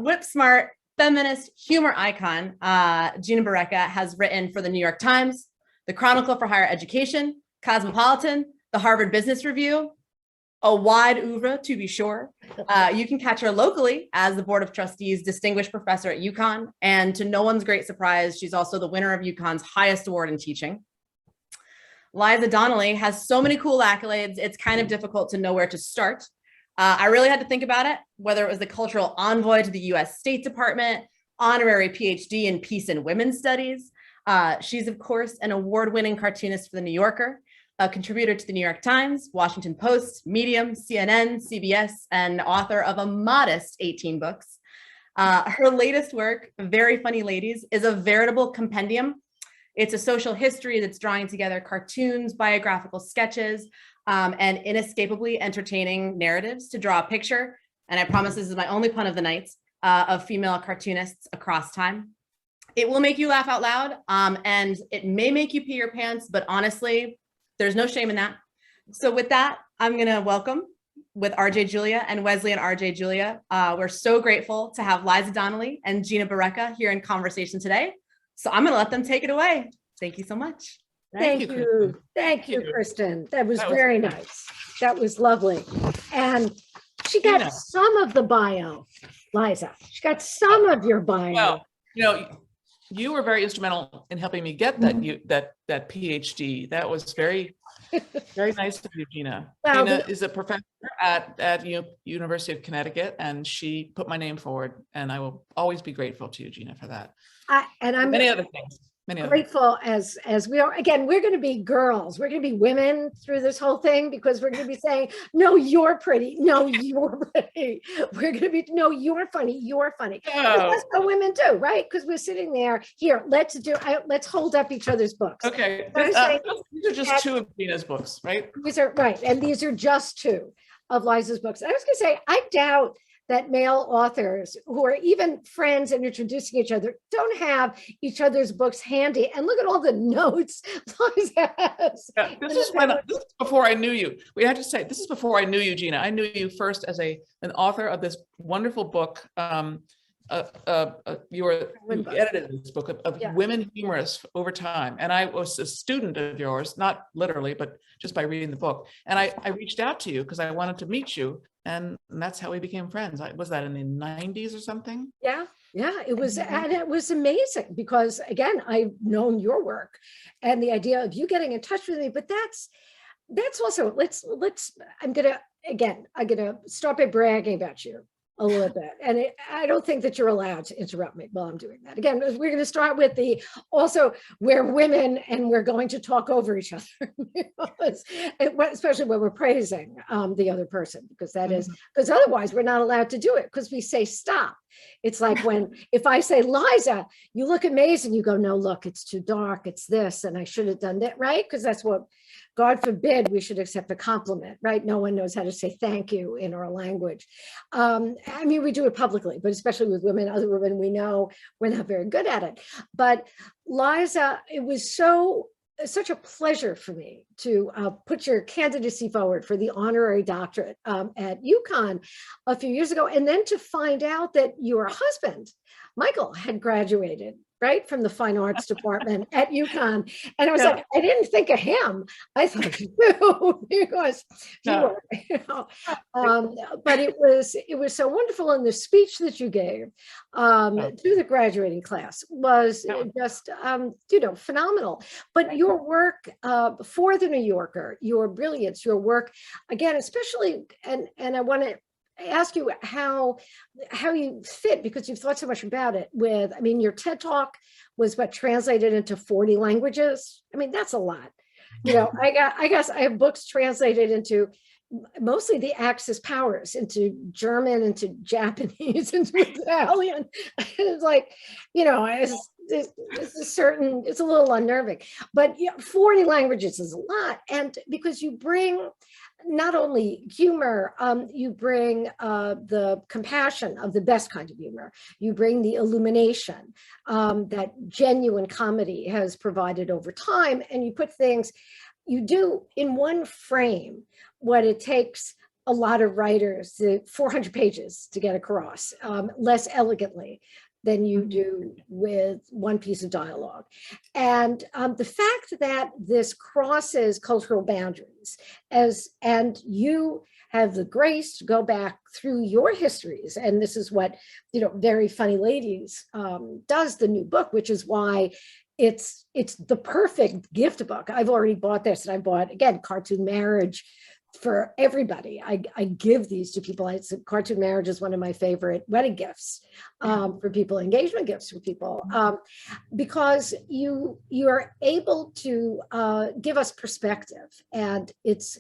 whip smart, feminist humor icon, Gina Barreca has written for the New York Times, the Chronicle for Higher Education, Cosmopolitan, the Harvard Business Review, a wide oeuvre to be sure. You can catch her locally as the Board of Trustees Distinguished Professor at UConn, and to no one's great surprise, she's also the winner of UConn's highest award in teaching. Liza Donnelly has so many cool accolades, it's kind of difficult to know where to start. I really had to think about it, whether it was the cultural envoy to the US State Department, honorary PhD in peace and women's studies. She's, of course, an award-winning cartoonist for The New Yorker, a contributor to The New York Times, Washington Post, Medium, CNN, CBS, and author of a modest 18 books. Her latest work, Very Funny Ladies, is a veritable compendium. It's a social history that's drawing together cartoons, biographical sketches, and inescapably entertaining narratives to draw a picture, and I promise this is my only pun of the night, of female cartoonists across time. It will make you laugh out loud, and it may make you pee your pants, but honestly, there's no shame in that. So with that, I'm gonna welcome with RJ Julia and Wesley and RJ Julia. We're so grateful to have Liza Donnelly and Gina Barreca here in conversation today. So I'm gonna let them take it away. Thank you so much. Thank you. Thank you, Kristen. That was very nice. That was lovely. And she got some of the bio, Liza. She got some of your bio. Well, you know, you were very instrumental in helping me get that that PhD. That was very nice of you, Gina. Well, Gina is a professor at University of Connecticut, and she put my name forward, and I will always be grateful to you, Gina, for that. And I'm many other things. Grateful as we are. Again, we're going to be girls. We're going to be women through this whole thing, because we're going to be saying, no, you're pretty. No, you're pretty. We're going to be, no, you're funny. You're funny. Oh. That's what women do, right? Because we're sitting there. Here, let's hold up each other's books. Okay. These are just two of Gina's books, right? These are right. And these are just two of Liza's books. I was going to say, I doubt that male authors who are even friends and introducing each other don't have each other's books handy. And look at all the notes Liza has. Yeah, this is before I knew you. We had to say, this is before I knew you, Gina. I knew you first as an author of this wonderful book. You edited this book of women humorists over time. And I was a student of yours, not literally, but just by reading the book. And I reached out to you because I wanted to meet you. And that's how we became friends. Was that in the 90s or something? Yeah, it was, and it was amazing because, again, I've known your work and the idea of you getting in touch with me, but that's also, I'm gonna start by bragging about you a little bit. And I don't think that you're allowed to interrupt me while I'm doing that. Again, we're going to start with we're women and we're going to talk over each other, especially when we're praising the other person, because because otherwise we're not allowed to do it because we say stop. It's like if I say, Liza, you look amazing, you go, no, look, it's too dark, it's this, and I should have done that, right? Because that's what, God forbid, we should accept a compliment, right? No one knows how to say thank you in our language. I mean, we do it publicly, but especially with women, other women we know, we're not very good at it. But Liza, it was such a pleasure for me to put your candidacy forward for the honorary doctorate at UConn a few years ago, and then to find out that your husband, Michael, had graduated right from the fine arts department at UConn. And I was like, I didn't think of him. I thought you, because but it was so wonderful. And the speech that you gave to the graduating class was just, phenomenal. But your work for the New Yorker, your brilliance, your work, again, especially, and I want to ask you how you fit, because you've thought so much about it with, I mean, your TED Talk was translated into 40 languages. I mean, that's a lot. I guess I have books translated into mostly the Axis powers, into German, into Japanese, into Italian. It's like, it's a little unnerving, but 40 languages is a lot. And because you bring not only humor, you bring the compassion of the best kind of humor. You bring the illumination that genuine comedy has provided over time. And you put things, you do in one frame what it takes a lot of writers, the 400 pages to get across, less elegantly than you do with one piece of dialogue. And the fact that this crosses cultural boundaries, and you have the grace to go back through your histories, and this is what, Very Funny Ladies does, the new book, which is why it's the perfect gift book. I've already bought this, and I bought, again, Cartoon Marriage for everybody. I give these to people. Cartoon Marriage is one of my favorite wedding gifts for people, engagement gifts for people, because you are able to give us perspective, and it's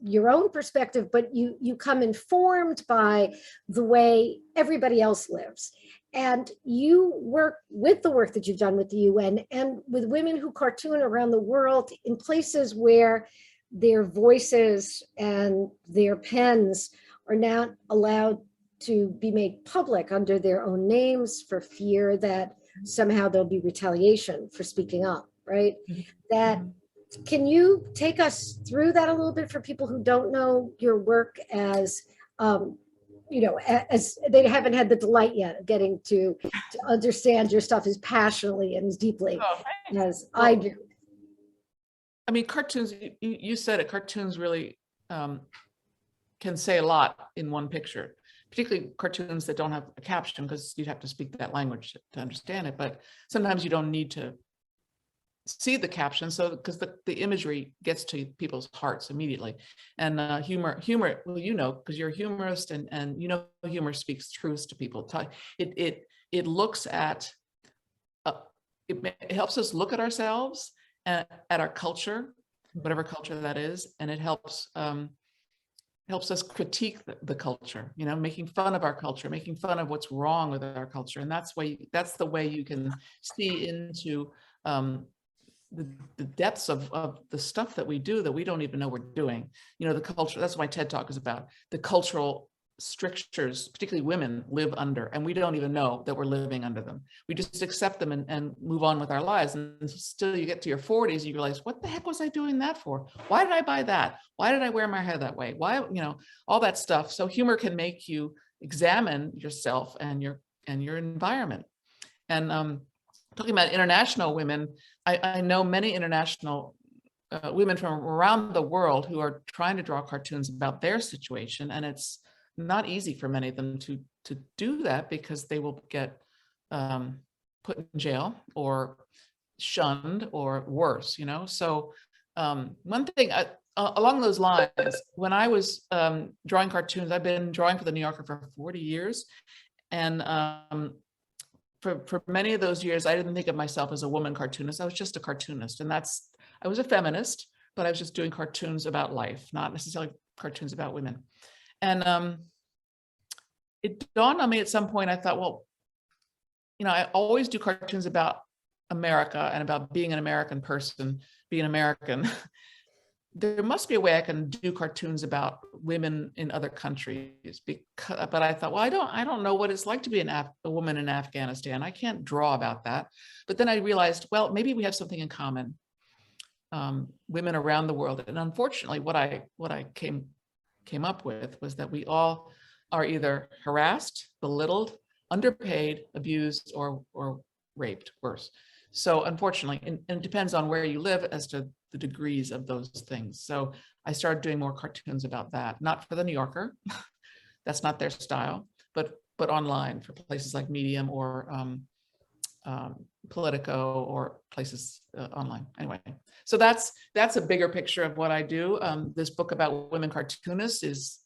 your own perspective, but you come informed by the way everybody else lives. And you work with the work that you've done with the UN and with women who cartoon around the world in places where their voices and their pens are not allowed to be made public under their own names for fear that somehow there'll be retaliation for speaking up, right? That, can you take us through that a little bit for people who don't know your work as as they haven't had the delight yet of getting to understand your stuff as passionately and as deeply as I do? I mean, cartoons, you said it, cartoons really can say a lot in one picture, particularly cartoons that don't have a caption, because you'd have to speak that language to understand it. But sometimes you don't need to see the caption, so because the imagery gets to people's hearts immediately. And humor, well, because you're a humorist, and humor speaks truths to people. It looks at, it helps us look at ourselves, at our culture, whatever culture that is, and it helps us critique the culture, making fun of our culture, making fun of what's wrong with our culture. And that's the way you can see into the depths of the stuff that we do that we don't even know we're doing. The culture, that's what my TED Talk is about, the cultural strictures, particularly women live under, and we don't even know that we're living under them. We just accept them and move on with our lives. And still you get to your 40s and you realize, what the heck was I doing that for? Why did I buy that? Why did I wear my hair that way? Why, all that stuff. So humor can make you examine yourself and your environment. And talking about international women, I know many international women from around the world who are trying to draw cartoons about their situation, and it's not easy for many of them to do that, because they will get put in jail or shunned or worse, So one thing along those lines, when I was drawing cartoons, I've been drawing for the New Yorker for 40 years, and for many of those years, I didn't think of myself as a woman cartoonist. I was just a cartoonist, and I was a feminist, but I was just doing cartoons about life, not necessarily cartoons about women. And it dawned on me at some point, I thought, well, I always do cartoons about America and about being an American person, being American. There must be a way I can do cartoons about women in other countries, but I thought, well, I don't know what it's like to be a woman in Afghanistan. I can't draw about that. But then I realized, well, maybe we have something in common, women around the world. And unfortunately, what I came up with was that we all are either harassed, belittled, underpaid, abused, or raped, worse. So unfortunately, and it depends on where you live as to the degrees of those things. So I started doing more cartoons about that, not for the New Yorker, that's not their style, but online for places like Medium or Politico or places online. Anyway, so that's a bigger picture of what I do. This book about women cartoonists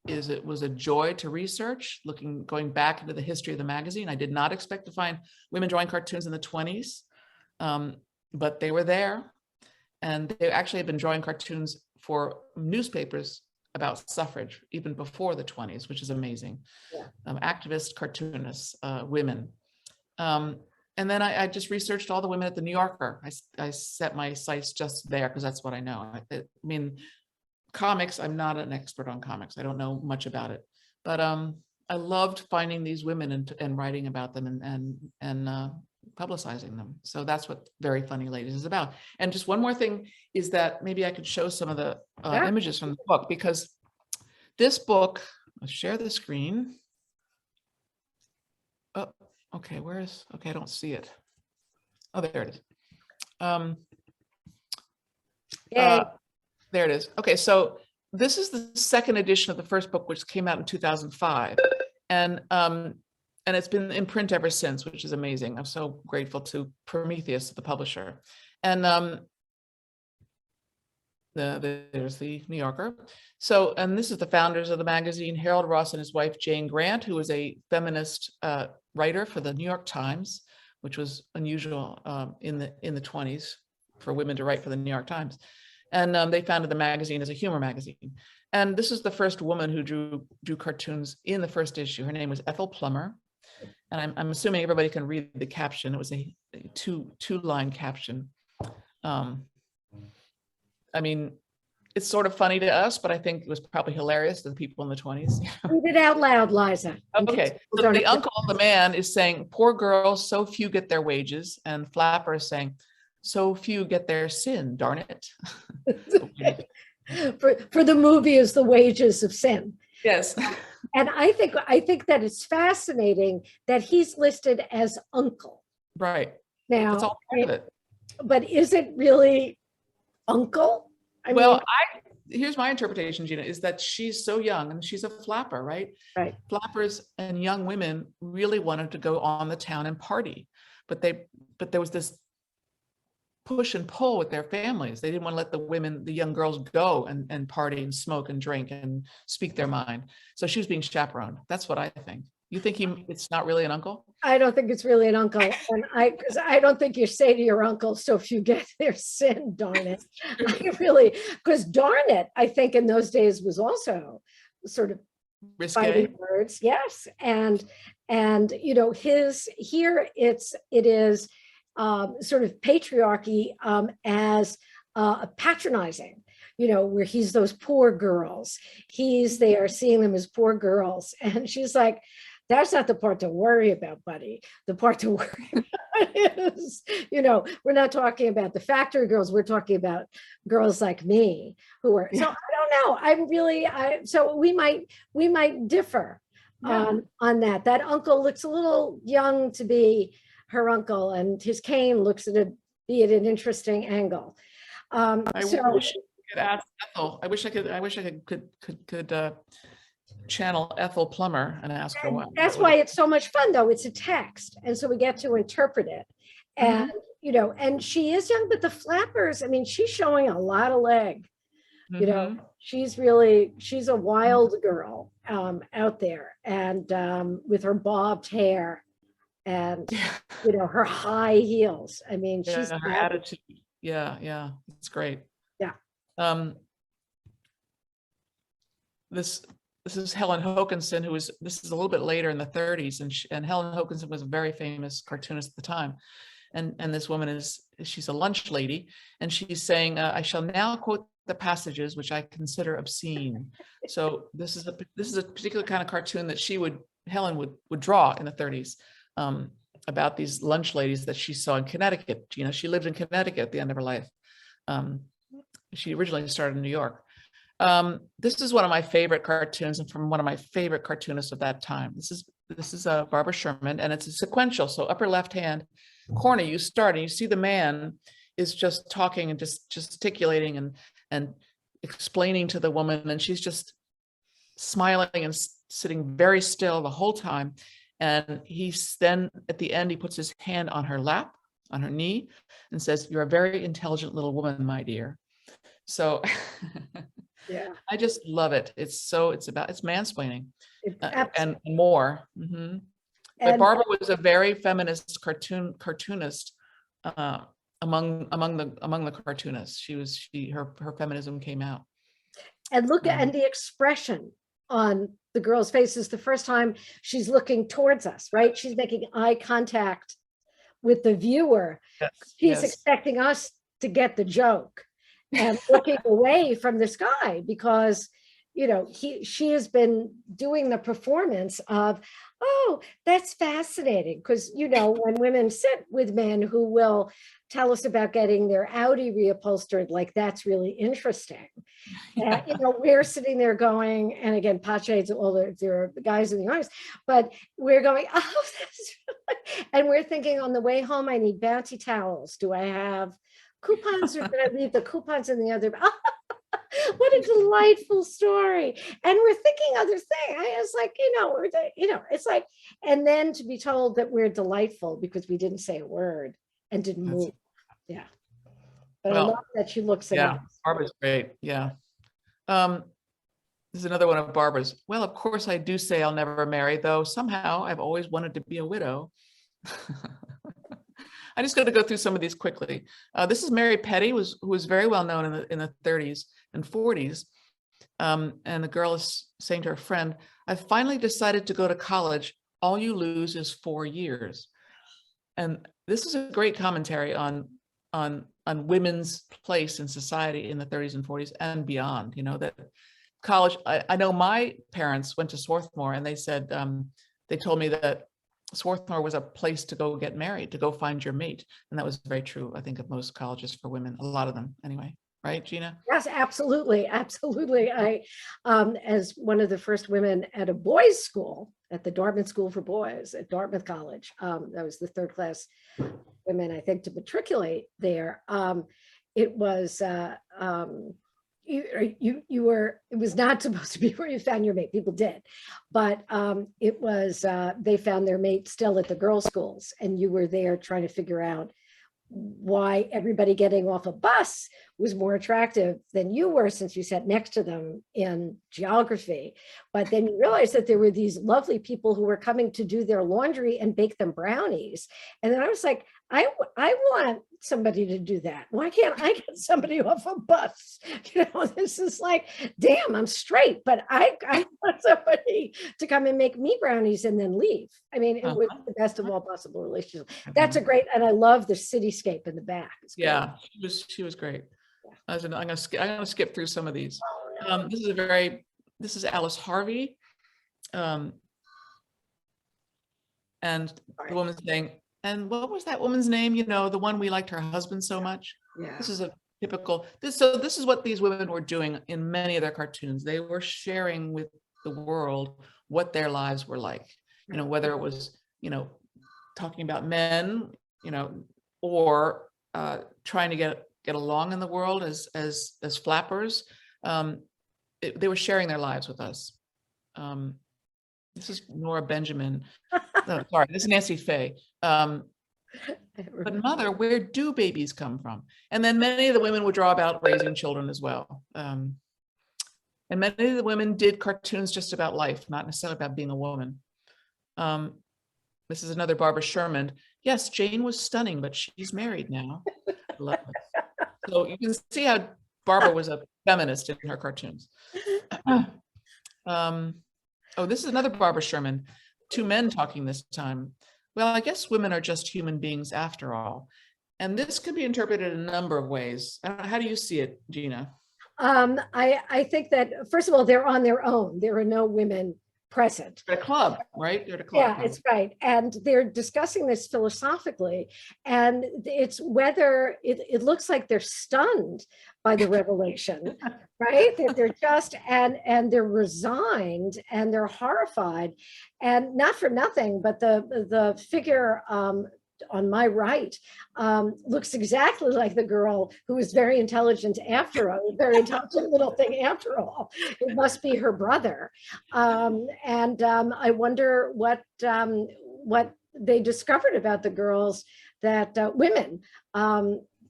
it was a joy to research, going back into the history of the magazine. I did not expect to find women drawing cartoons in the 20s, but they were there. And they actually had been drawing cartoons for newspapers about suffrage even before the 20s, which is amazing. Yeah. Activist cartoonists, women. And then I just researched all the women at the New Yorker. I set my sights just there because that's what I know. I mean, comics, I'm not an expert on comics. I don't know much about it, but I loved finding these women and writing about them and publicizing them. So that's what Very Funny Ladies is about. And just one more thing is that maybe I could show some of the images from the book, because this book, I'll share the screen. Oh, okay, okay, I don't see it. Oh, there it is. Yay. There it is. Okay, so this is the second edition of the first book, which came out in 2005. And it's been in print ever since, which is amazing. I'm so grateful to Prometheus, the publisher. And there's the New Yorker. So, and this is the founders of the magazine, Harold Ross and his wife, Jane Grant, who was a feminist writer for the New York Times, which was unusual in the 20s for women to write for the New York Times. And they founded the magazine as a humor magazine. And this is the first woman who drew cartoons in the first issue. Her name was Ethel Plummer. And I'm assuming everybody can read the caption. It was a two-line caption. I mean, it's sort of funny to us, but I think it was probably hilarious to the people in the 20s. Read it out loud, Liza. Okay, so the uncle of the man is saying, poor girls, so few get their wages. And Flapper is saying, so few get their sin, darn it. for the movie is the wages of sin. Yes. And I think that it's fascinating that he's listed as uncle. Right. Now, that's all part of it. But is it really uncle? I mean, here's my interpretation, Gina, is that she's so young and she's a flapper, right? Right. Flappers and young women really wanted to go on the town and party, but there was this push and pull with their families. They didn't want to let the young girls go and party and smoke and drink and speak their mind. So she was being chaperoned. That's what I think. You think it's not really an uncle? I don't think it's really an uncle. And because I don't think you say to your uncle, so if you get their sin, darn it. Because darn it, I think in those days was also sort of risque fighting words. Yes. And you know, it is sort of patriarchy as patronizing, you know, where he's those poor girls. He's there seeing them as poor girls. And she's like, that's not the part to worry about, buddy. The part to worry about is, you know, we're not talking about the factory girls. We're talking about girls like me who are, so I don't know. So we might differ on that. That uncle looks a little young to be her uncle, and his cane looks at an interesting angle. I wish I could ask Ethel. I wish I could channel Ethel Plummer and ask her why. That's why it's so much fun, though. It's a text, and so we get to interpret it. And you know, and she is young, but the flappers, I mean, she's showing a lot of leg. You know, she's a wild girl out there, and with her bobbed hair. And you know, her high heels. I mean, she's her attitude. Yeah, it's great. Yeah. This is Helen Hokinson, this is a little bit later in the 30s, and Helen Hokinson was a very famous cartoonist at the time. And this woman she's a lunch lady, and she's saying, I shall now quote the passages which I consider obscene. So this is a particular kind of cartoon that Helen would draw in the 30s. About these lunch ladies that she saw in Connecticut. You know, she lived in Connecticut at the end of her life. She originally started in New York. This is one of my favorite cartoons, and from one of my favorite cartoonists of that time. This is Barbara Sherman, and it's a sequential. So upper left hand corner, you start and you see the man is just talking and just gesticulating and explaining to the woman, and she's just smiling and sitting very still the whole time. And then at the end, he puts his hand on her lap, on her knee, and says, "You're a very intelligent little woman, my dear." So yeah, I just love it. It's mansplaining and more. But Barbara was a very feminist cartoonist among the cartoonists. Her feminism came out. And look at the expression on the girl's faces the first time she's looking towards us, right? She's making eye contact with the viewer. Yes, she's expecting us to get the joke and looking away from this guy because, she has been doing the performance of, oh, that's fascinating. Because, when women sit with men who will tell us about getting their Audi reupholstered, like, that's really interesting. Yeah. We're sitting there going, and again, Pache's, well, there are guys in the audience, but we're going, oh, that's really, and we're thinking on the way home, I need bouncy towels. Do I have coupons, or did I leave the coupons in the other? What a delightful story. And we're thinking other things. I was like, it's like, and then to be told that we're delightful because we didn't say a word and didn't move. Yeah. But I love that she looks at us. Barbara's great. Yeah. This is another one of Barbara's. Well, of course I do say I'll never marry, though somehow I've always wanted to be a widow. I just got to go through some of these quickly. This is Mary Petty, who was very well known in the 30s and 40s. And the girl is saying to her friend, I finally decided to go to college. All you lose is 4 years. And this is a great commentary on women's place in society in the 30s and 40s and beyond. That college, I know my parents went to Swarthmore, and they said, they told me that Swarthmore was a place to go get married, to go find your mate. And that was very true, I think, of most colleges for women, a lot of them anyway. Right, Gina? Yes, absolutely. Absolutely. I, as one of the first women at a boys' school, at the Dartmouth School for Boys at Dartmouth College, that was the third class women, I think, to matriculate there. It was, it was not supposed to be where you found your mate. People did, but it was, they found their mate still at the girls' schools, and you were there trying to figure out why everybody getting off a bus was more attractive than you were, since you sat next to them in geography. But then you realized that there were these lovely people who were coming to do their laundry and bake them brownies. And then I was like, I want somebody to do that. Why can't I get somebody off a bus? This is like, damn, I'm straight, but I want somebody to come and make me brownies and then leave. I mean, it was the best of all possible relationships. That's a great, and I love the cityscape in the back. Yeah, she was great. Yeah. I'm gonna skip through some of these. This is Alice Harvey, and the woman's saying, and what was that woman's name? The one we liked her husband so much. Yeah. This is a typical. This is what these women were doing in many of their cartoons. They were sharing with the world what their lives were like. Whether it was talking about men, or trying to get along in the world as flappers. They were sharing their lives with us. This is Nora Benjamin. No, sorry, this is Nancy Faye. But mother, where do babies come from? And then many of the women would draw about raising children as well. And many of the women did cartoons just about life, not necessarily about being a woman. This is another Barbara Sherman. Yes, Jane was stunning, but she's married now. Love it. So you can see how Barbara was a feminist in her cartoons. Oh, this is another Barbara Sherman. Two men talking this time. Well, I guess women are just human beings after all. And this could be interpreted in a number of ways. How do you see it, Gina? I think that, first of all, they're on their own. There are no women present. They're a club, right? They're a club. Yeah, it's right. And they're discussing this philosophically. And it's whether it looks like they're stunned by the revelation, right? That they're just, and they're resigned and they're horrified. And not for nothing, but the figure on my right looks exactly like the girl who was very intelligent after all, a very intelligent little thing after all. It must be her brother. I wonder what they discovered about the girls that women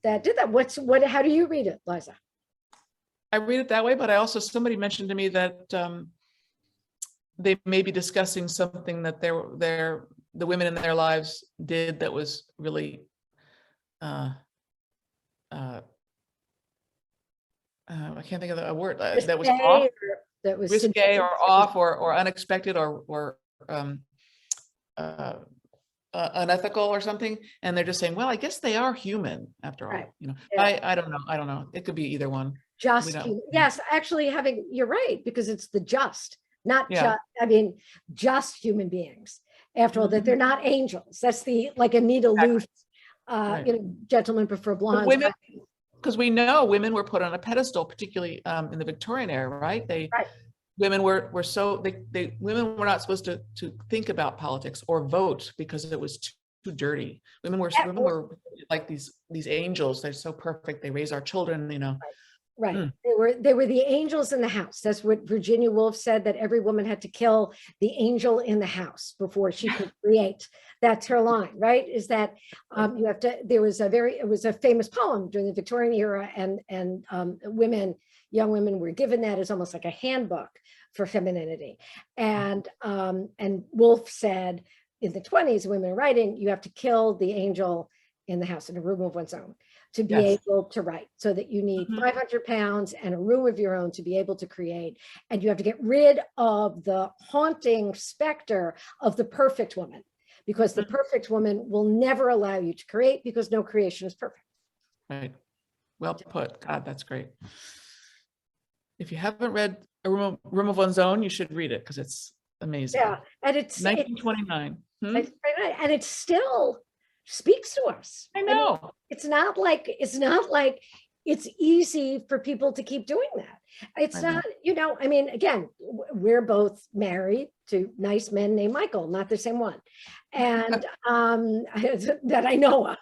that did that. How do you read it, Liza? I read it that way, but somebody mentioned to me that they may be discussing something that the women in their lives did that was really I can't think of a word that was off, that was risque or off or unexpected or unethical or something, and they're just saying, well, I guess they are human after all. Right. Yeah. I don't know. It could be either one. Just, don't. yes, actually you're right, because it's the just, not Yeah. just, I mean, just human beings. After all, that they're not angels. That's like Anita Loos, Right. gentlemen prefer But blondes. women, because we know women were put on a pedestal, particularly in the Victorian era, right? Right. Women were so women were not supposed to think about politics or vote because it was too dirty. Women were like these angels. They're so perfect. They raise our children, you know. Right. They were the angels in the house. That's what Virginia Woolf said, that every woman had to kill the angel in the house before she could create. That's her line, right? Is that you have to, it was a famous poem during the Victorian era, and young women were given that as almost like a handbook for femininity. And Woolf said in the 20s, women writing, you have to kill the angel in the house, in a room of one's own, to be able to write, so that you need 500 pounds and a room of your own to be able to create. And you have to get rid of the haunting specter of the perfect woman, because the perfect woman will never allow you to create, because no creation is perfect. Right. Well put. God, that's great. If you haven't read A Room of One's Own, you should read it, because it's amazing. Yeah, and it's 1929. And it still speaks to us. I know. I mean, it's not like it's easy for people to keep doing that. It's not, I mean, again, we're both married to nice men named Michael, not the same one. And that I know of.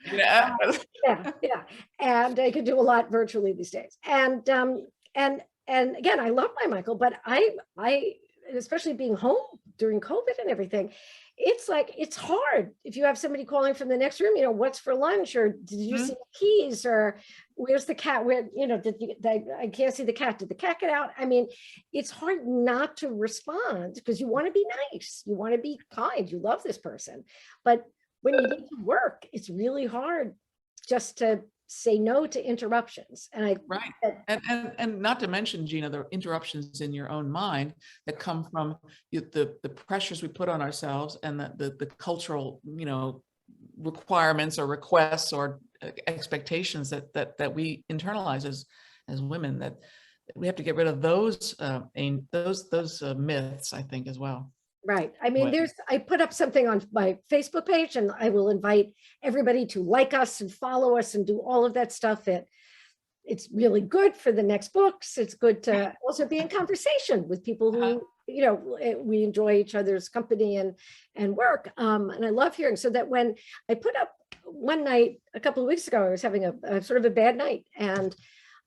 Yeah. And I could do a lot virtually these days. And again, I love my Michael, but I especially being home during COVID and everything, it's hard if you have somebody calling from the next room, what's for lunch, or did you see the keys, or where's the cat, where, I can't see the cat, did the cat get out? I mean, it's hard not to respond, because you want to be nice, you want to be kind, you love this person, but when you need to work, it's really hard just to say no to interruptions. And and not to mention, Gina, the interruptions in your own mind that come from the pressures we put on ourselves, and the cultural, requirements or requests or expectations that we internalize as women, that we have to get rid of those myths, I think, as well. Right. I mean, I put up something on my Facebook page, and I will invite everybody to like us and follow us and do all of that stuff. It's really good for the next books. It's good to also be in conversation with people who, we enjoy each other's company and work. And I love hearing, so that when I put up one night, a couple of weeks ago, I was having a sort of a bad night, and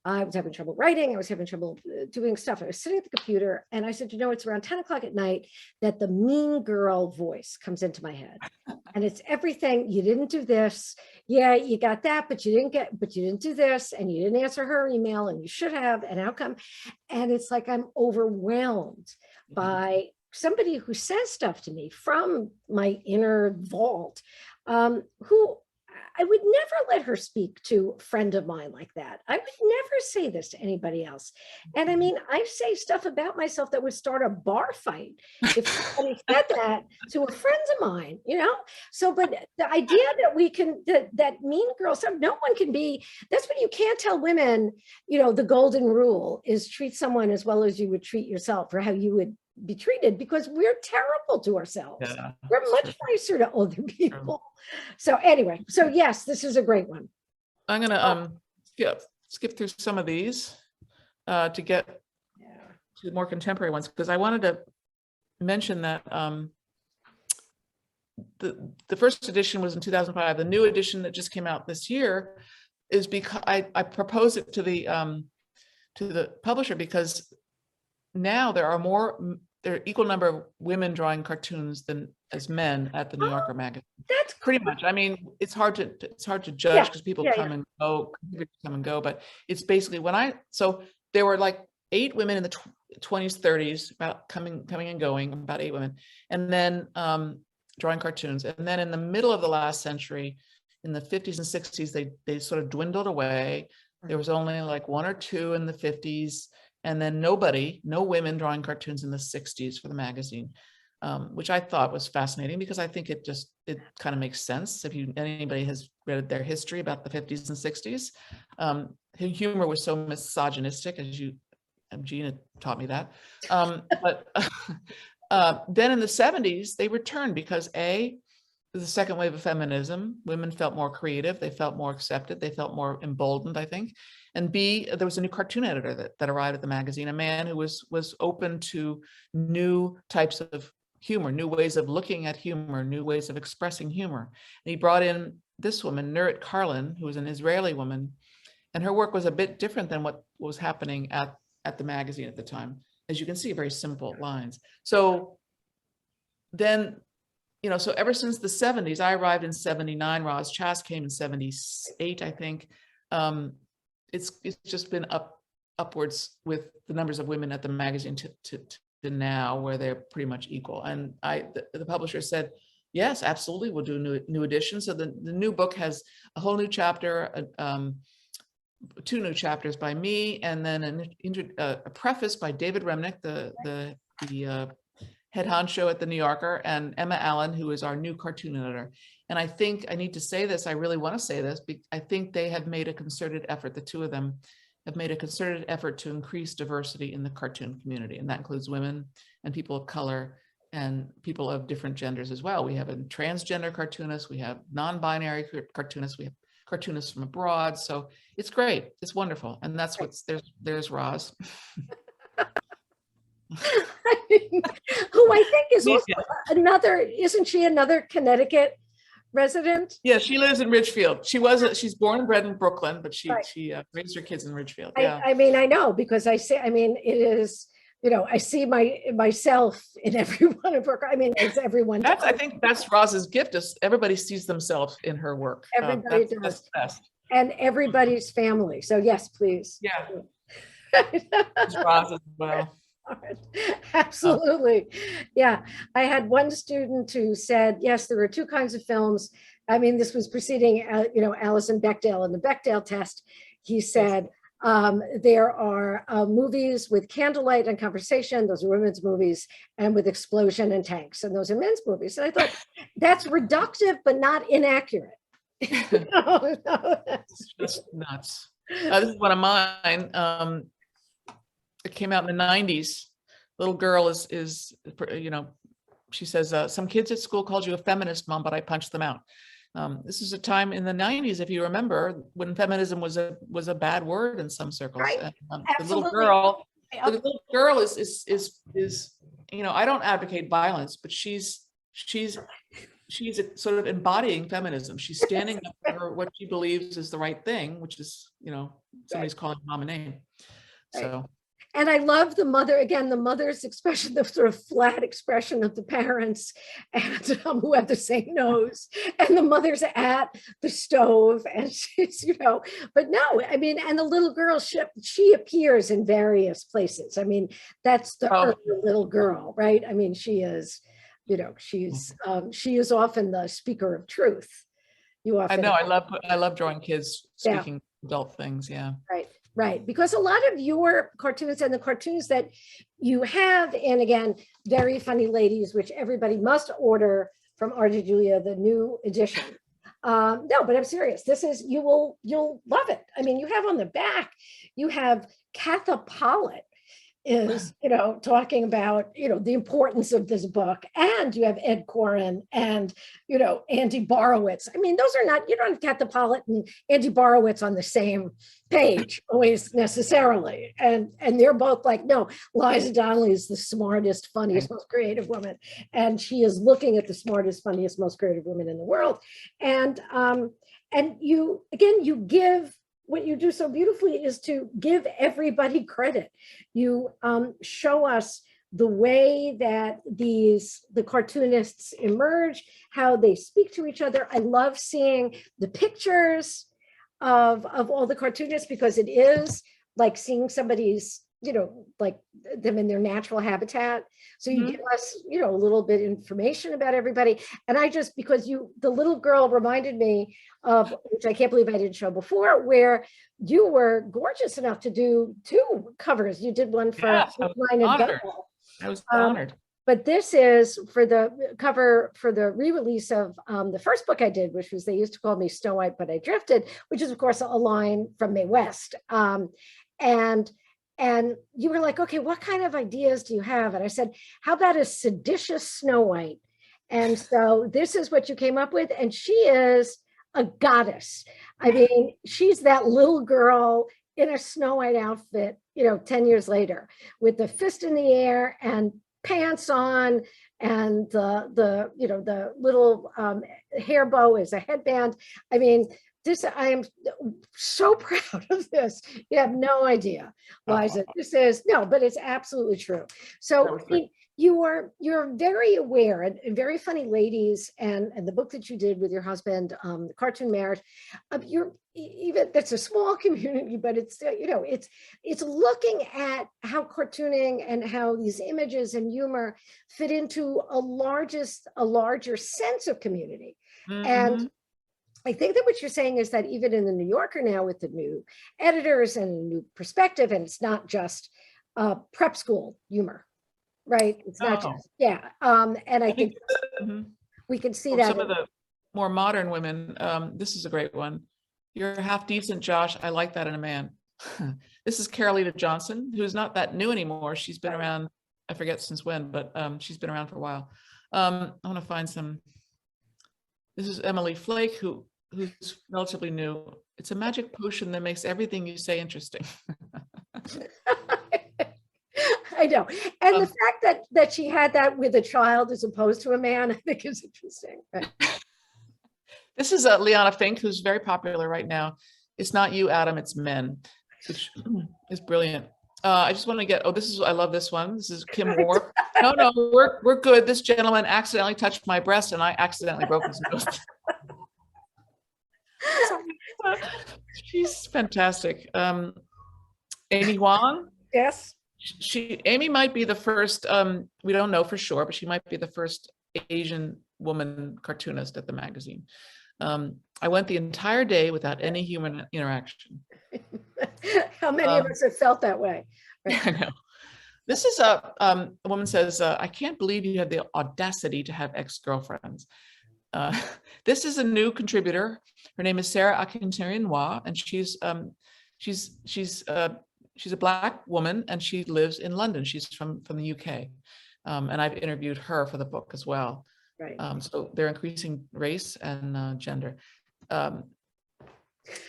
I was having trouble writing. I was having trouble doing stuff. I was sitting at the computer, and I said, it's around 10 o'clock at night that the mean girl voice comes into my head. And it's everything. You didn't do this. Yeah, you got that, but you didn't do this, and you didn't answer her email, and you should have, and how come? And it's like, I'm overwhelmed by somebody who says stuff to me from my inner vault, who I would never let her speak to a friend of mine like that. I would never say this to anybody else. And I mean, I say stuff about myself that would start a bar fight if somebody said that to a friend of mine, So, but the idea that we can, that mean girl stuff, no one can be, that's what you can't tell women, the golden rule is treat someone as well as you would treat yourself, or how you would be treated, because we're terrible to ourselves. Yeah, we're much nicer to other people. So anyway, yes, this is a great one. I'm gonna skip through some of these to get to more contemporary ones, because I wanted to mention that the first edition was in 2005. The new edition that just came out this year is because I proposed it to the publisher, because now there are equal number of women drawing cartoons than as men at the New Yorker magazine. That's pretty much. I mean, it's hard to judge, because people come and go, but it's basically so there were like 8 women in the 20s, 30s, about coming and going, about 8 women, and then drawing cartoons. And then in the middle of the last century, in the 50s and 60s, they sort of dwindled away. There was only like 1 or 2 in the 50s. And then no women drawing cartoons in the 60s for the magazine, which I thought was fascinating, because I think it kind of makes sense if anybody has read their history about the 50s and 60s. Humor was so misogynistic, as Gina taught me that. But then in the 70s, they returned because the second wave of feminism, women felt more creative, they felt more accepted, they felt more emboldened, I think. And B, there was a new cartoon editor that arrived at the magazine, a man who was open to new types of humor, new ways of looking at humor, new ways of expressing humor. And he brought in this woman, Nurit Karlin, who was an Israeli woman, and her work was a bit different than what was happening at the magazine at the time. As you can see, very simple lines. So then, so ever since the 70s, I arrived in 79, Roz Chast came in 78, I think. It's just been upwards with the numbers of women at the magazine to now, where they're pretty much equal. And the publisher said, yes, absolutely, we'll do new editions. So the new book has a whole new chapter, 2 new chapters by me, and then a preface by David Remnick, the head honcho at the New Yorker, and Emma Allen, who is our new cartoon editor. And I think I need to say this, I really want to say this, I think they have made a concerted effort, the two of them have made a concerted effort to increase diversity in the cartoon community. And that includes women and people of color and people of different genders as well. We have a transgender cartoonist, we have non-binary cartoonists, we have cartoonists from abroad. So it's great, it's wonderful. And that's there's Roz. Who I think is also isn't she another Connecticut resident? Yeah, she lives in Ridgefield. She's born and bred in Brooklyn, but she raised her kids in Ridgefield. Yeah. I mean, I know, because it is, I see myself in every one of her, it's everyone. I think that's Roz's gift, is everybody sees themselves in her work. Everybody does. That's the best. And everybody's family. So yes, please. Yeah. It's Roz as well. Absolutely. Yeah. I had one student who said, yes, there are 2 kinds of films. I mean, this was preceding, Alison Bechdel and the Bechdel test. He said, there are movies with candlelight and conversation. Those are women's movies, and with explosion and tanks. And those are men's movies. And I thought that's reductive, but not inaccurate. It's just nuts. This is one of mine. It came out in the 90s. Little girl is she says, some kids at school called you a feminist, Mom, but I punched them out. This is a time in the 90s, if you remember, when feminism was a bad word in some circles. Right. The little girl is I don't advocate violence, but she's sort of embodying feminism. She's standing up for what she believes is the right thing, which is, somebody's calling mom a name. So. And I love the mother's expression, the sort of flat expression of the parents, and who have the same nose, and the mother's at the stove, and she's, but no, I mean, and the little girl, she appears in various places. I mean, that's the early little girl, right? I mean, she is, she is often the speaker of truth. I know, I love drawing kids speaking adult things. Yeah. Right. Because a lot of your cartoons and the cartoons that you have, and again, Very Funny Ladies, which everybody must order from Art Julia, the new edition. No, but I'm serious. This is, you'll love it. I mean, you have on the back, you have Katha Pollitt is, talking about, the importance of this book, and you have Ed Koren and, Andy Borowitz. I mean, those are not, you don't have Katha Pollitt and Andy Borowitz on the same page always necessarily. And they're both like, no, Liza Donnelly is the smartest, funniest, most creative woman. And she is looking at the smartest, funniest, most creative women in the world. And you, again, you give, what you do so beautifully is to give everybody credit. You show us the way that the cartoonists emerge, how they speak to each other. I love seeing the pictures of all the cartoonists, because it is like seeing somebody's, like them in their natural habitat. So you give us, a little bit of information about everybody. And because the little girl reminded me of, which I can't believe I didn't show before, where you were gorgeous enough to do 2 covers. You did one for mine and Bethel. I was honored. But this is for the cover for the re-release of the first book I did, which was They Used to Call Me Snow White, But I Drifted, which is, of course, a line from Mae West. And you were like, okay, what kind of ideas do you have? And I said, how about a seditious Snow White? And so this is what you came up with. And she is a goddess. I mean, she's that little girl in a Snow White outfit, 10 years later, with the fist in the air and pants on, and the little hair bow is a headband. I mean, I am so proud of this. You have no idea, Liza. But it's absolutely true. So you're very aware, and very funny ladies, and the book that you did with your husband, the Cartoon Marriage, even that's a small community, but it's it's looking at how cartooning and how these images and humor fit into a larger sense of community. And I think that what you're saying is that even in the New Yorker now, with the new editors and a new perspective, and it's not just prep school humor, right? It's not just, and I think we can see that. Some of the more modern women, this is a great one. You're half decent, Josh. I like that in a man. This is Carolina Johnson, who's not that new anymore. She's been around, I forget since when, but she's been around for a while. I want to find some. This is Emily Flake, who's relatively new. It's a magic potion that makes everything you say interesting. I know. And the fact that she had that with a child as opposed to a man, I think is interesting. Right? This is Liana Fink, who's very popular right now. It's not you, Adam, it's men, which is brilliant. I just want to get, I love this one. This is Kim Moore. No, we're good. This gentleman accidentally touched my breast and I accidentally broke his nose. She's fantastic. Amy Huang. Yes. Amy might be the first, we don't know for sure, but she might be the first Asian woman cartoonist at the magazine. I went the entire day without any human interaction. How many of us have felt that way? Right? I know. This is a woman says, I can't believe you had the audacity to have ex-girlfriends. This is a new contributor. Her name is Sarah Akintieri-Noir, and she's a Black woman, and she lives in London. She's from the UK, and I've interviewed her for the book as well. Right. So they're increasing race and gender.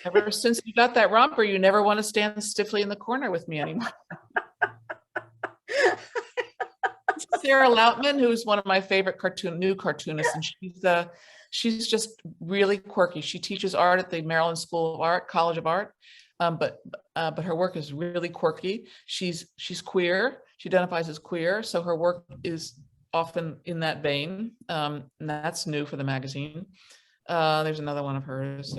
Ever since you got that romper, you never want to stand stiffly in the corner with me anymore. Sarah Lautman, who's one of my favorite new cartoonists, and she's just really quirky. She teaches art at the Maryland School of Art, College of Art, but her work is really quirky. She's queer. She identifies as queer, so her work is often in that vein, and that's new for the magazine. There's another one of hers.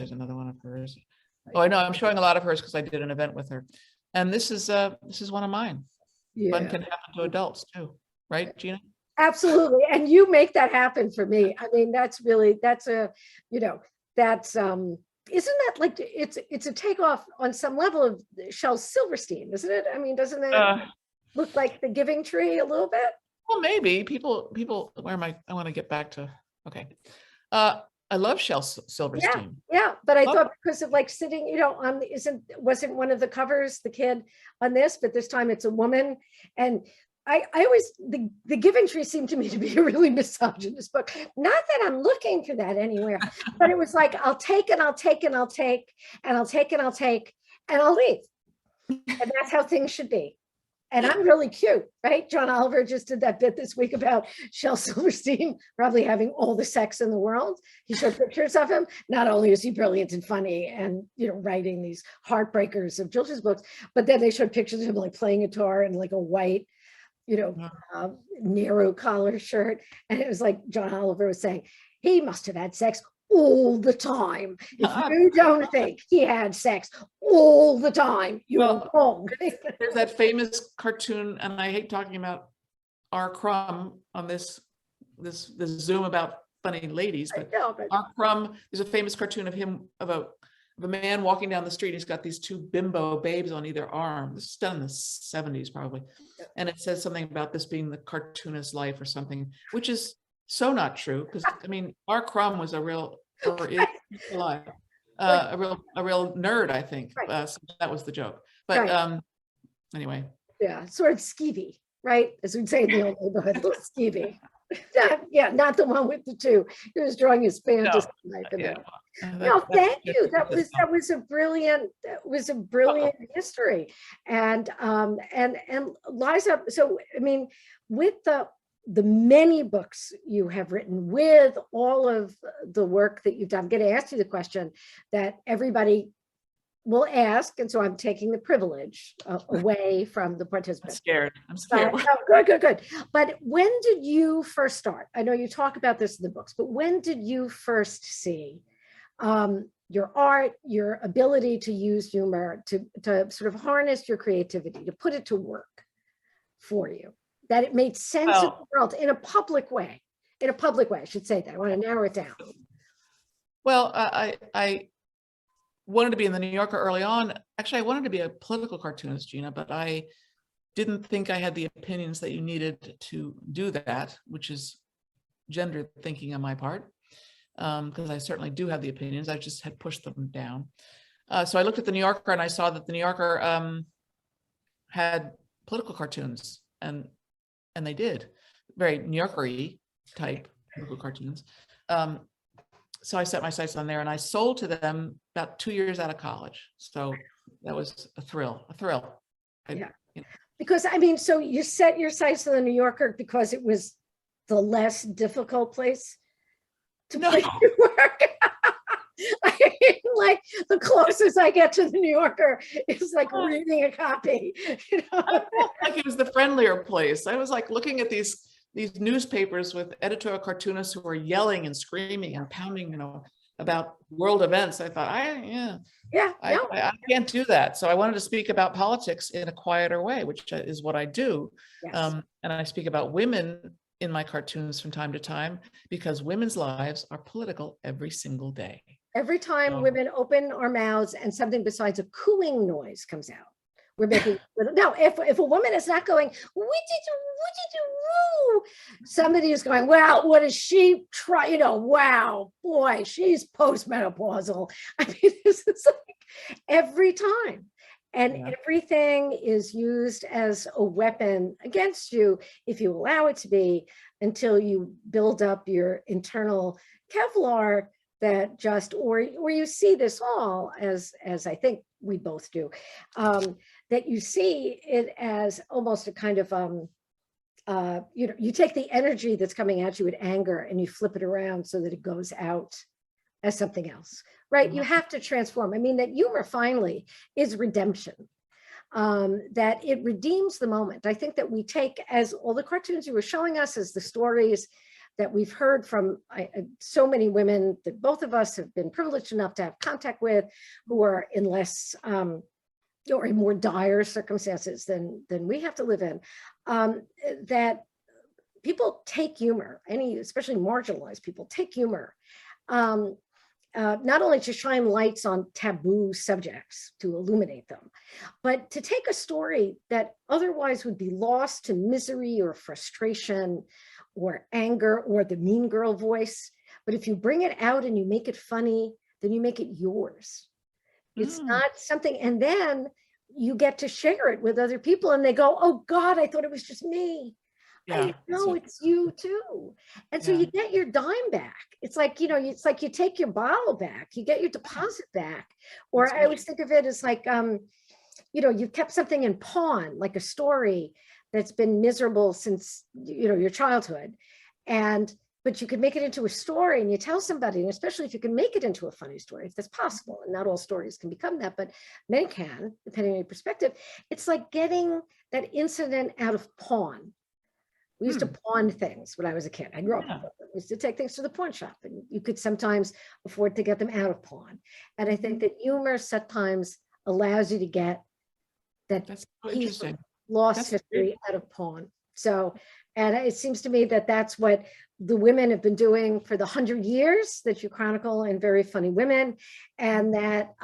Oh, I know. I'm showing a lot of hers because I did an event with her, and this is one of mine. Yeah. Fun can happen to adults too, right, Gina? Absolutely, and you make that happen for me. I mean, isn't that like it's a takeoff on some level of Shel Silverstein, isn't it? I mean, doesn't that look like the Giving Tree a little bit? Well, maybe people. Where am I? I want to get back to. Okay, I love Shel Silverstein. Yeah, but I thought because of like sitting, on wasn't one of the covers the kid on this, but this time it's a woman, and I always the Giving Tree seemed to me to be a really misogynist book. Not that I'm looking for that anywhere, but it was like I'll take and I'll take and I'll take and I'll take and I'll take and I'll leave, and that's how things should be. And I'm really cute, right? John Oliver just did that bit this week about Shel Silverstein probably having all the sex in the world. He showed pictures of him. Not only is he brilliant and funny and, writing these heartbreakers of children's books, but then they showed pictures of him like playing guitar in like a white, narrow collar shirt. And it was like John Oliver was saying, he must have had sex all the time. If you don't think he had sex all the time, you're wrong. There's that famous cartoon, and I hate talking about R. Crumb on this Zoom about funny ladies, but R. Crumb, there's a famous cartoon of him, of a man walking down the street. He's got these two bimbo babes on either arm. This is done in the 70s probably. And it says something about this being the cartoonist life or something, which is so not true. Because I mean, R. Crumb was a real, or is alive, a real nerd, I think. Right. So that was the joke. But Right. Anyway. Yeah, sort of skeevy, right? As we'd say in the old neighborhood, a little skeevy. Not the one with the two. He was drawing his fantasy life in there. No, thank you. That was a brilliant history. And Liza, so I mean, with the many books you have written, with all of the work that you've done, I'm going to ask you the question that everybody will ask, and so I'm taking the privilege away from the participants. I'm scared. No, good. But when did you first start? I know you talk about this in the books, but when did you first see your art, your ability to use humor, to sort of harness your creativity, to put it to work for you, that it made sense of the world in a public way? In a public way, I should say that. I want to narrow it down. Well, I wanted to be in the New Yorker early on. Actually, I wanted to be a political cartoonist, Gina, but I didn't think I had the opinions that you needed to do that, which is gender thinking on my part, because I certainly do have the opinions. I just had pushed them down. So I looked at the New Yorker and I saw that the New Yorker had political cartoons, and they did very New Yorker-y type political cartoons. So I set my sights on there, and I sold to them about 2 years out of college. So that was a thrill. Yeah. Because I mean, so you set your sights on the New Yorker because it was the less difficult place to place your work. I mean, like the closest I get to the New Yorker is like reading a copy. You know? I felt like it was the friendlier place. I was like looking at these newspapers with editorial cartoonists who were yelling and screaming and pounding, about world events. I thought, I can't do that. So I wanted to speak about politics in a quieter way, which is what I do. Yes. And I speak about women in my cartoons from time to time, because women's lives are political every single day. Every time women open our mouths and something besides a cooing noise comes out, we're making no. If a woman is not going, what did you, somebody is going, wow, what does she try? Wow, boy, she's postmenopausal. I mean, this is like every time, and everything is used as a weapon against you if you allow it to be, until you build up your internal Kevlar that just, or you see this all as I think we both do, that you see it as almost a kind of, you take the energy that's coming at you with anger and you flip it around so that it goes out as something else, right? Mm-hmm. You have to transform. I mean, that humor finally is redemption, that it redeems the moment. I think that we take, as all the cartoons you were showing us, as the stories that we've heard from so many women that both of us have been privileged enough to have contact with, who are in less or in more dire circumstances than we have to live in, that people take humor, especially marginalized people take humor, not only to shine lights on taboo subjects, to illuminate them, but to take a story that otherwise would be lost to misery or frustration or anger or the mean girl voice. But if you bring it out and you make it funny, then you make it yours. It's not something, and then you get to share it with other people and they go, oh God, I thought it was just me. Yeah, no, it's you too. And so you get your dime back. It's like, it's like you take your bottle back, you get your deposit back. Or I always think of it as like, you've kept something in pawn, like a story that's been miserable since, your childhood. But you could make it into a story and you tell somebody, and especially if you can make it into a funny story, if that's possible, and not all stories can become that, but many can, depending on your perspective. It's like getting that incident out of pawn. We used to pawn things when I was a kid. I grew up, we used to take things to the pawn shop, and you could sometimes afford to get them out of pawn. And I think that humor sometimes allows you to get that piece of lost history out of pawn. So And it seems to me that that's what the women have been doing for the 100 years that you chronicle in Very Funny Women, and that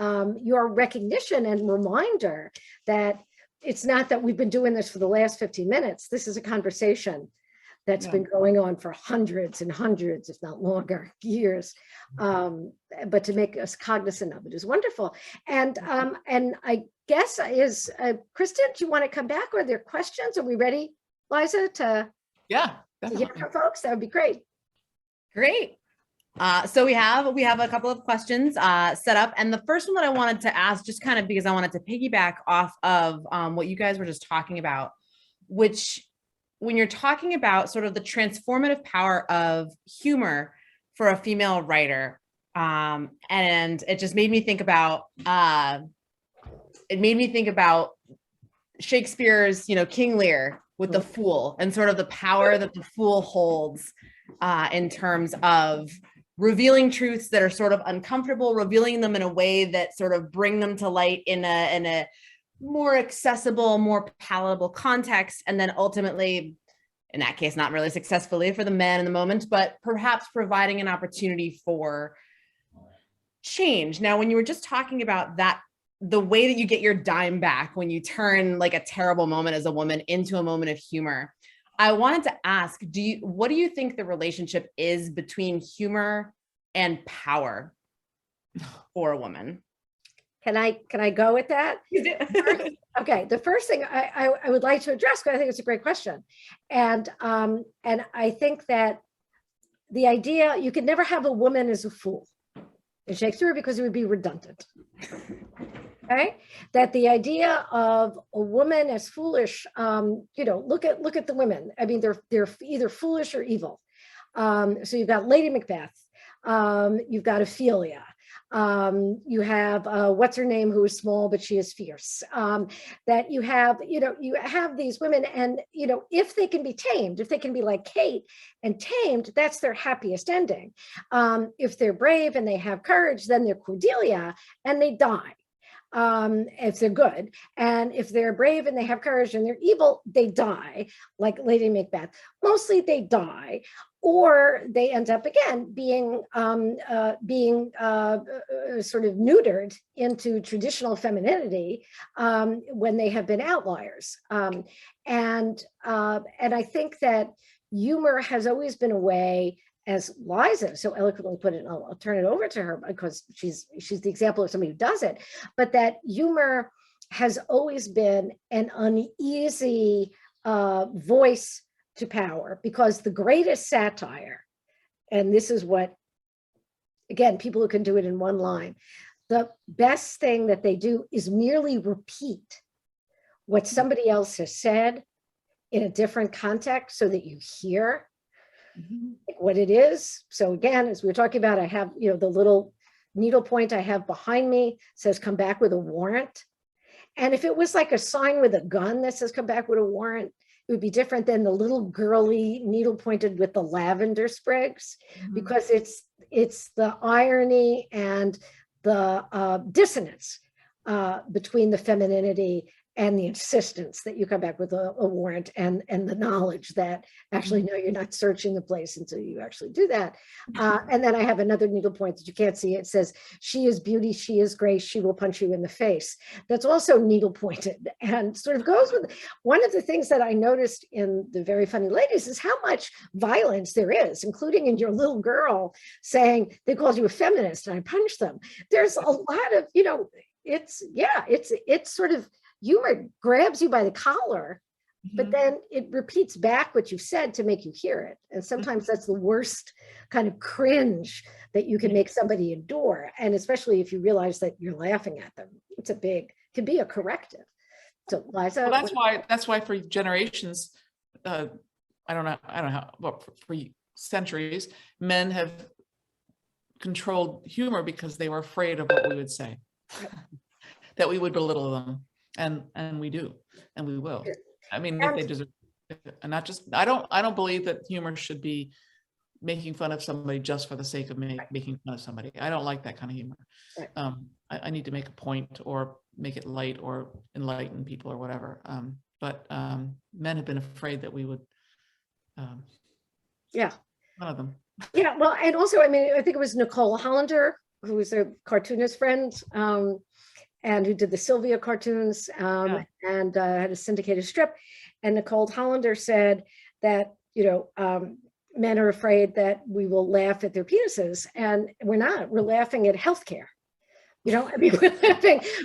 your recognition and reminder that it's not that we've been doing this for the last 15 minutes. This is a conversation that's been going on for hundreds and hundreds, if not longer, years. But to make us cognizant of it is wonderful. And I guess is, Kristen, do you want to come back? Are there questions? Are we ready, Liza, to hear from folks? That would be great. Great. So we have a couple of questions set up. And the first one that I wanted to ask, just kind of because I wanted to piggyback off of what you guys were just talking about, which when you're talking about sort of the transformative power of humor for a female writer, and it just made me think about, Shakespeare's, King Lear with the Fool, and sort of the power that the Fool holds in terms of revealing truths that are sort of uncomfortable, revealing them in a way that sort of bring them to light in a more accessible, more palatable context, and then ultimately, in that case, not really successfully for the man in the moment, but perhaps providing an opportunity for change. Now, when you were just talking about that, the way that you get your dime back when you turn like a terrible moment as a woman into a moment of humor, I wanted to ask, what do you think the relationship is between humor and power for a woman? Can I go with that? Okay, the first thing I would like to address, because I think it's a great question, and I think that the idea, you could never have a woman as a fool in Shakespeare because it would be redundant. Okay, that the idea of a woman as foolish, look at the women. I mean, they're either foolish or evil. So you've got Lady Macbeth, you've got Ophelia. You have what's her name, who is small but she is fierce. That you have these women, and if they can be tamed, if they can be like Kate and tamed, that's their happiest ending. If they're brave and they have courage, then they're Cordelia and they die. If they're good, and if they're brave and they have courage and they're evil, they die, like Lady Macbeth. Mostly they die, or they end up again being sort of neutered into traditional femininity when they have been outliers. And I think that humor has always been a way, as Liza so eloquently put it, and I'll turn it over to her because she's the example of somebody who does it, but that humor has always been an uneasy voice to power, because the greatest satire, and this is what, again, people who can do it in one line, the best thing that they do is merely repeat what somebody else has said in a different context so that you hear like what it is. So again, as we were talking about, I have, the little needle point I have behind me says, come back with a warrant. And if it was like a sign with a gun that says, come back with a warrant, it would be different than the little girly needle pointed with the lavender sprigs, because it's the irony and the dissonance between the femininity and the insistence that you come back with a warrant, and the knowledge that actually, no, you're not searching the place until you actually do that. And then I have another needle point that you can't see. It says, she is beauty, she is grace, she will punch you in the face. That's also needle pointed and sort of goes with one of the things that I noticed in the Very Funny Ladies is how much violence there is, including in your little girl saying they called you a feminist and I punched them. There's a lot of, it's sort of, humor grabs you by the collar, but then it repeats back what you've said to make you hear it. And sometimes that's the worst kind of cringe that you can make somebody endure. And especially if you realize that you're laughing at them, can be a corrective. So Liza. Well, that's why for generations, I don't know how, well, for centuries, men have controlled humor because they were afraid of what we would say, that we would belittle them. And we do, and we will. I mean, if they deserve, and not just, I don't believe that humor should be making fun of somebody just for the sake of making fun of somebody. I don't like that kind of humor. I need to make a point or make it light or enlighten people or whatever. But men have been afraid that we would Yeah. One of them. Yeah, well, and also, I mean, I think it was Nicole Hollander, who was a cartoonist friend, and who did the Sylvia cartoons, and had a syndicated strip. And Nicole Hollander said that, men are afraid that we will laugh at their penises, and we're not. We're laughing at healthcare. I mean,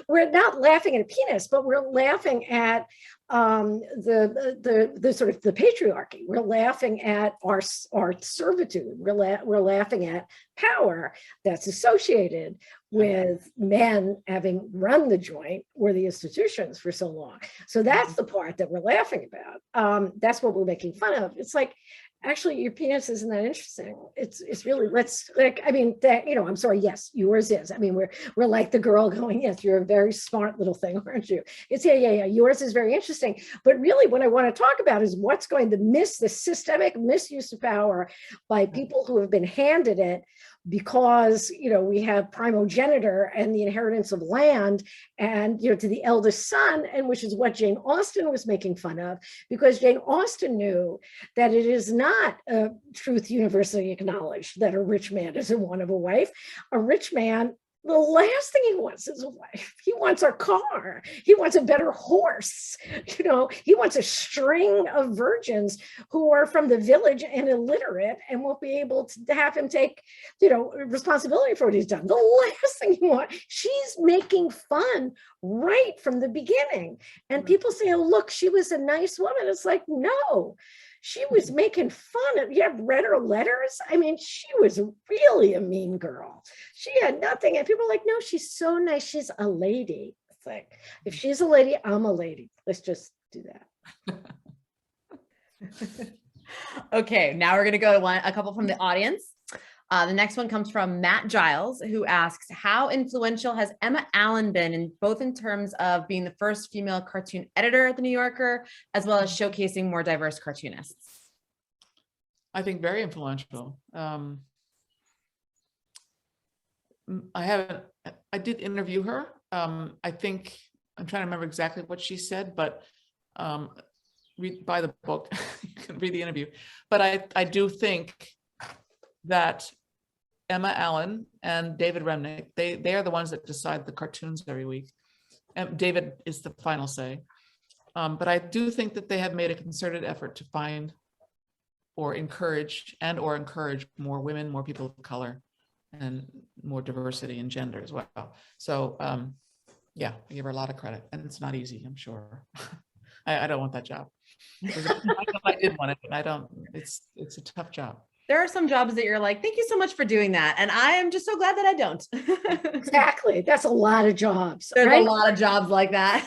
we're not laughing at a penis, but we're laughing at the sort of the patriarchy. We're laughing at our servitude. We're laughing at power that's associated with men having run the joint or the institutions for so long. So that's the part that we're laughing about. That's what we're making fun of. It's like, actually, your penis isn't that interesting. It's really, I'm sorry, yes, yours is. I mean, we're like the girl going, yes, you're a very smart little thing, aren't you? It's yeah, yours is very interesting. But really what I want to talk about is what's going to miss the systemic misuse of power by people who have been handed it because, we have primogeniture and the inheritance of land and, to the eldest son, and which is what Jane Austen was making fun of, because Jane Austen knew that it is not a truth universally acknowledged that a rich man doesn't want a wife. A rich man, the last thing he wants is a wife. He wants a car. He wants a better horse. He wants a string of virgins who are from the village and illiterate and won't be able to have him take, responsibility for what he's done. The last thing he wants. She's making fun right from the beginning. And people say, oh, look, she was a nice woman. It's like, no. She was making fun of, you have read her letters? I mean, she was really a mean girl. She had nothing. And people are like, no, she's so nice. She's a lady. It's like, if she's a lady, I'm a lady. Let's just do that. Okay, now we're going to go to a couple from the audience. The next one comes from Matt Giles, who asks, how influential has Emma Allen been both in terms of being the first female cartoon editor at the New Yorker, as well as showcasing more diverse cartoonists? I think very influential. I did interview her. I think, I'm trying to remember exactly what she said, but buy the book, you can read the interview. But I do think that Emma Allen and David Remnick, they are the ones that decide the cartoons every week. And David is the final say. But I do think that they have made a concerted effort to find or encourage more women, more people of color, and more diversity in gender as well. So yeah, I give her a lot of credit, and it's not easy, I'm sure. I don't want that job. I did want it, but I don't, it's a tough job. There are some jobs that you're like, thank you so much for doing that. And I am just so glad that I don't. Exactly. That's a lot of jobs. There's right? a lot of jobs like that.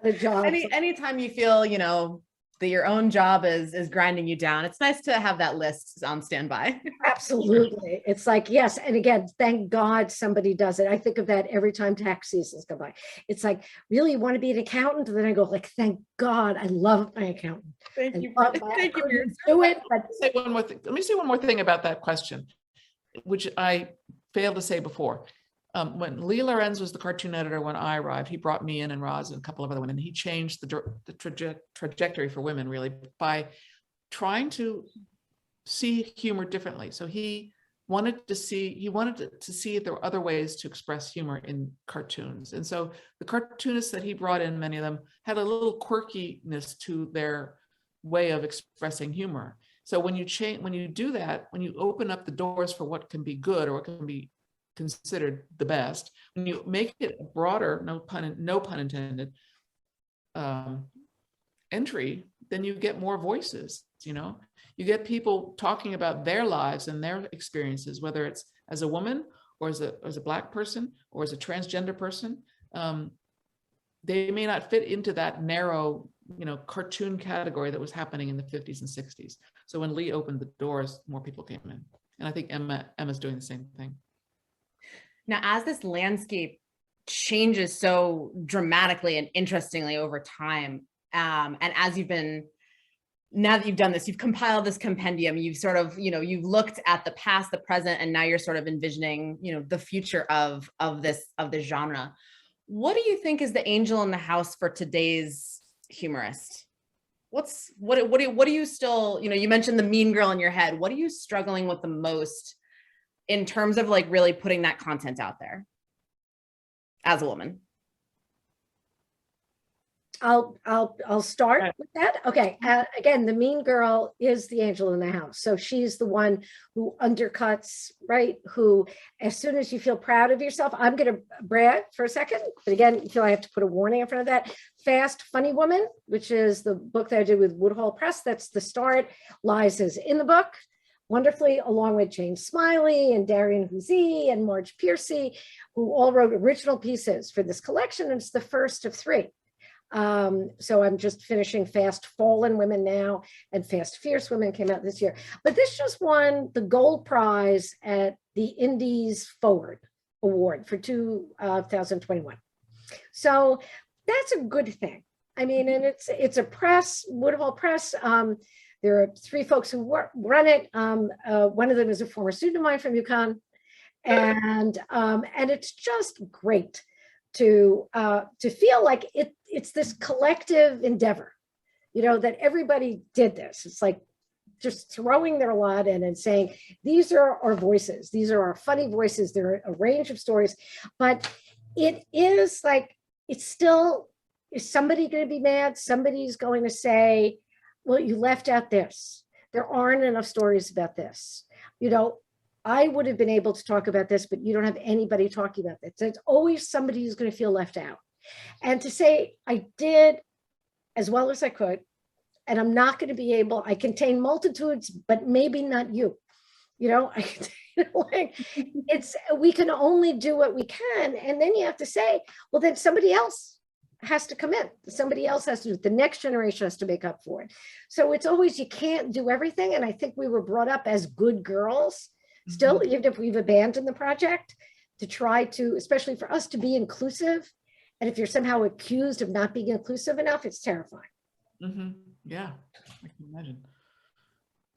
The jobs. Anytime you feel, that your own job is grinding you down, it's nice to have that list on standby. Absolutely. It's like, yes. And again, thank God somebody does it. I think of that every time tax seasons go by. It's like, really, you want to be an accountant? And then I go like, thank God, I love my accountant. Thank you. Thank you for do it. But let me say one more thing about that question, which I failed to say before. When Lee Lorenz was the cartoon editor when I arrived, he brought me in and Roz and a couple of other women. He changed the trajectory for women really by trying to see humor differently. So he wanted to see if there were other ways to express humor in cartoons. And so the cartoonists that he brought in, many of them had a little quirkiness to their way of expressing humor. So when you do that, when you open up the doors for what can be good or what can be considered the best, when you make it a broader, no pun intended, entry, then you get more voices. You get people talking about their lives and their experiences, whether it's as a woman or as a Black person or as a transgender person. They may not fit into that narrow, cartoon category that was happening in the 50s and 60s. So when Lee opened the doors, more people came in, and I think Emma's doing the same thing. Now, as this landscape changes so dramatically and interestingly over time, and as now that you've done this, you've compiled this compendium, you've sort of, you've looked at the past, the present, and now you're sort of envisioning, the future of this genre. What do you think is the angel in the house for today's humorist? what do you still, you mentioned the mean girl in your head. What are you struggling with the most in terms of like really putting that content out there as a woman? I'll start with that. Okay. Again, the mean girl is the angel in the house. So she's the one who undercuts, right? Who, as soon as you feel proud of yourself, I'm going to brag for a second, but again, you feel I have to put a warning in front of that. Fast, Funny Woman, which is the book that I did with Woodhall Press. That's the start. Liza's in the book wonderfully, along with James Smiley and Darian Huzi and Marge Piercy, who all wrote original pieces for this collection. And it's the first of 3. So I'm just finishing Fast Fallen Women now, and Fast Fierce Women came out this year. But this just won the gold prize at the Indies Forward Award for 2021. So that's a good thing. I mean, and it's a press, Woodhall Press. There are 3 folks who run it. One of them is a former student of mine from UConn, and it's just great to feel like it's this collective endeavor, that everybody did this. It's like just throwing their lot in and saying, these are our voices. These are our funny voices. There are a range of stories, but it is like, it's still, is somebody going to be mad? Somebody's going to say, well, you left out this. There aren't enough stories about this. I would have been able to talk about this, but you don't have anybody talking about this. It's always somebody who's going to feel left out. And to say, I did as well as I could, and I'm not going to be able, I contain multitudes, but maybe not you. We can only do what we can. And then you have to say, well, then somebody else has to come in. Somebody else has to, the next generation has to make up for it. So it's always, you can't do everything. And I think we were brought up as good girls. Still, even if we've abandoned the project, to try to, especially for us, to be inclusive. And if you're somehow accused of not being inclusive enough, it's terrifying. Yeah, I can imagine.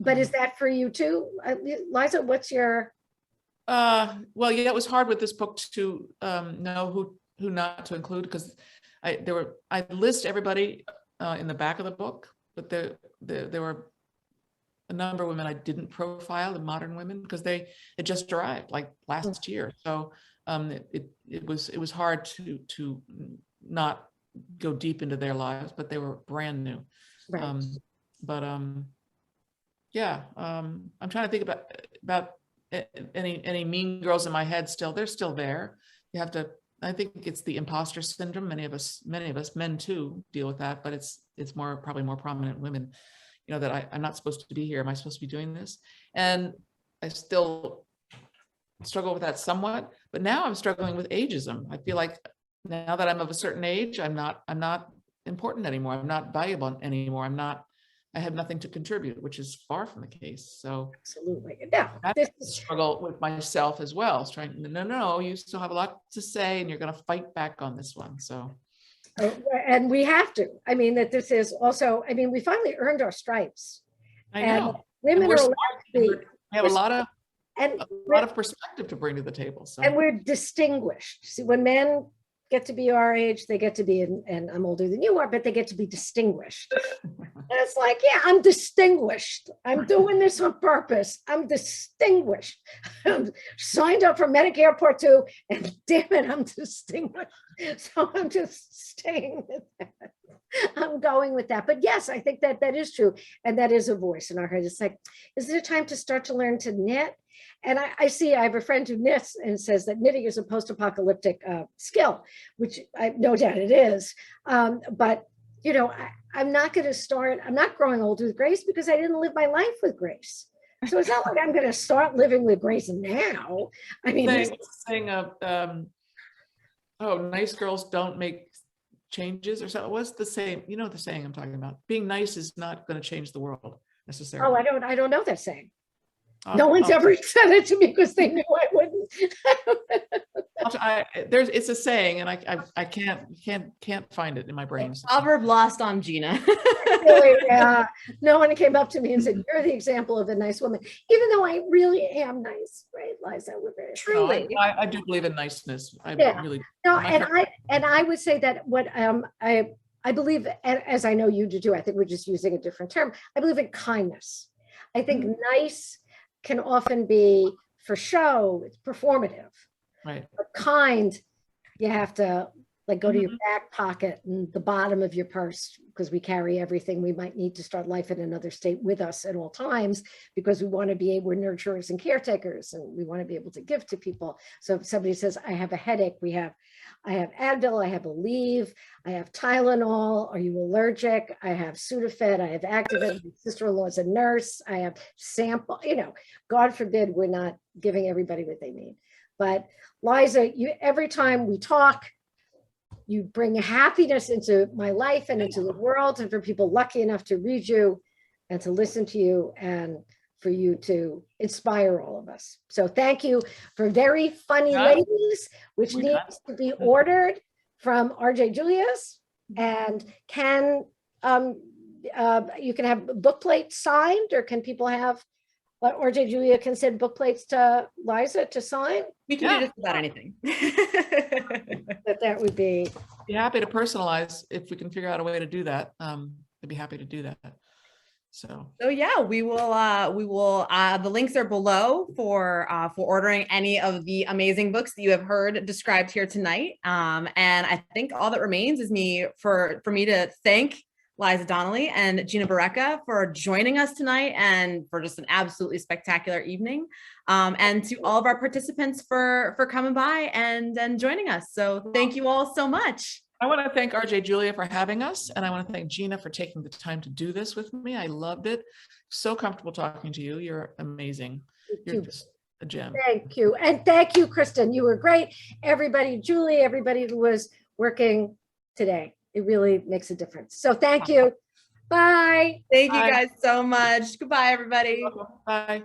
But is that for you too? Liza, what's your? Well, yeah, it was hard with this book to know who not to include, because I list everybody in the back of the book, but there were a number of women I didn't profile, the modern women, because they had just arrived like last year. So it was hard to not go deep into their lives, but they were brand new. Right. I'm trying to think about any mean girls in my head still. They're still there. You have to, I think it's the imposter syndrome. Many of us, men too, deal with that, but it's probably more prominent in women. That I'm not supposed to be here. Am I supposed to be doing this? And I still struggle with that somewhat, but now I'm struggling with ageism. I feel like now that I'm of a certain age, I'm not important anymore. I'm not valuable anymore. I have nothing to contribute, which is far from the case. So absolutely. Yeah. This is a struggle with myself as well. It's trying, no, you still have a lot to say and you're going to fight back on this one. So. And we have to. I mean, that this is also, I mean, we finally earned our stripes. I know. Women are allowed to be. We have a lot of perspective to bring to the table. So. And we're distinguished. See, when men get to be our age, they get to be, and I'm older than you are, but they get to be distinguished. And it's like, yeah, I'm distinguished. I'm doing this on purpose. I'm distinguished. I'm signed up for Medicare Part 2, and damn it, I'm distinguished. So I'm just staying with that. I'm going with that. But yes, I think that is true. And that is a voice in our head. It's like, is it a time to start to learn to knit? And I have a friend who knits and says that knitting is a post-apocalyptic skill, which I no doubt it is. But, I'm not going to start, I'm not growing old with grace because I didn't live my life with grace. So it's not like I'm going to start living with grace now. I mean, saying of, nice girls don't make changes or so. What's the same? The saying I'm talking about. Being nice is not going to change the world necessarily. Oh, I don't know that saying. No one's ever said it to me because they knew I wouldn't. It's a saying, and I can't find it in my brain. So. Proverb lost on Gina. Really, no one came up to me and said, "You're the example of a nice woman," even though I really am nice, right, Liza? We're very truly. No, I do believe in niceness. I really. No, and I would say that what I believe, and as I know you do too, I think we're just using a different term. I believe in kindness. I think nice can often be for show, it's performative. Right. But kind, you have to like go to your back pocket and the bottom of your purse, because we carry everything. We might need to start life in another state with us at all times, because we want to be able, we're nurturers and caretakers, and we want to be able to give to people. So if somebody says, I have a headache, I have Advil, I have Aleve, I have Tylenol, are you allergic? I have Sudafed, I have Activin, my sister-in-law is a nurse, I have sample, God forbid we're not giving everybody what they need. But Liza, every time we talk, you bring happiness into my life and into the world, and for people lucky enough to read you and to listen to you, and for you to inspire all of us. So thank you for Very Funny Ladies, which needs to be ordered from RJ Julia's, and can you can have book plates signed, or can people have, what RJ Julia can send book plates to Liza to sign? We can do just about anything. That would be happy to personalize if we can figure out a way to do that. I'd be happy to do that. So yeah, we will the links are below for ordering any of the amazing books that you have heard described here tonight. And I think all that remains is for me to thank Liza Donnelly and Gina Barreca for joining us tonight, and for just an absolutely spectacular evening. And to all of our participants for coming by and joining us. So thank you all so much. I want to thank RJ Julia for having us, and I want to thank Gina for taking the time to do this with me. I loved it. So comfortable talking to you. You're amazing. You're just a gem. Thank you. And thank you, Kristen. You were great. Everybody, Julie, everybody who was working today. It really makes a difference. So thank you. Bye. Thank you guys so much. Goodbye, everybody. Bye.